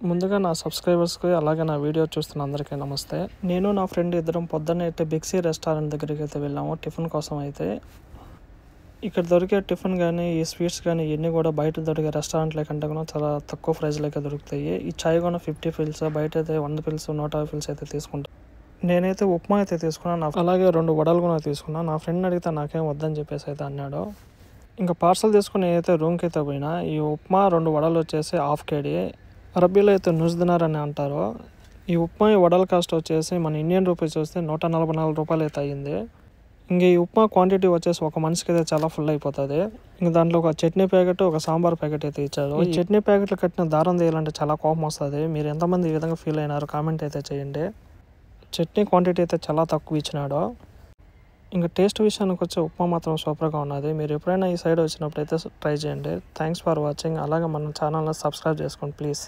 ముందుగా నా సబ్స్క్రైబర్స్కి అలాగే నా వీడియో చూస్తున్న అందరికీ నమస్తే. నేను నా ఫ్రెండ్ ఇద్దరం పొద్దున్నే అయితే బిగ్సీ రెస్టారెంట్ దగ్గరికి అయితే వెళ్ళాము టిఫిన్ కోసం. అయితే ఇక్కడ దొరికే టిఫిన్ కానీ ఈ స్వీట్స్ కానీ ఇవన్నీ కూడా బయట దొరికే రెస్టారెంట్ల కంటే కూడా చాలా తక్కువ ప్రైస్లకే దొరుకుతాయి. ఈ చాయ్ కూడా 50 ఫిల్స్, బయట అయితే 100 ఫిల్స్ 150 ఫిల్స్ అయితే తీసుకుంటాను. నేనైతే ఉప్మా అయితే తీసుకున్నాను, అలాగే 2 వడలు కూడా తీసుకున్నాను. నా ఫ్రెండ్ అడిగితే నాకేం వద్దని చెప్పేసి అయితే అన్నాడు. ఇంకా పార్సల్ తీసుకుని నేనైతే రూమ్కి అయితే పోయినా. ఈ ఉప్మా 2 వడలు వచ్చేసి ½ కేడీ, అరబీలో అయితే నుజ్దినార్ అని అంటారు. ఈ ఉప్మా ఈ వడల కాస్ట్ వచ్చేసి మన ఇండియన్ రూపీస్ చూస్తే 144 రూపాయలు అయితే అయ్యింది. ఇంక ఈ ఉప్మా క్వాంటిటీ వచ్చేసి ఒక మనిషికి అయితే చాలా ఫుల్ అయిపోతుంది. ఇంక దాంట్లో ఒక చట్నీ ప్యాకెట్, ఒక సాంబార్ ప్యాకెట్ అయితే ఇచ్చారు. ఈ చట్నీ ప్యాకెట్లు కట్టిన దారం తీయాలంటే చాలా కోపం వస్తుంది. మీరు ఎంతమంది ఈ విధంగా ఫీల్ అయినారు కామెంట్ అయితే చేయండి. చట్నీ క్వాంటిటీ అయితే చాలా తక్కువ ఇచ్చినాడు. ఇంకా టేస్ట్ విషయానికి వచ్చే ఉప్మా మాత్రం సూపర్గా ఉన్నది. మీరు ఎప్పుడైనా ఈ సైడ్ వచ్చినప్పుడు అయితే ట్రై చేయండి. Thanks for watching. అలాగే మన ఛానల్ని సబ్స్క్రైబ్ చేసుకోండి ప్లీజ్.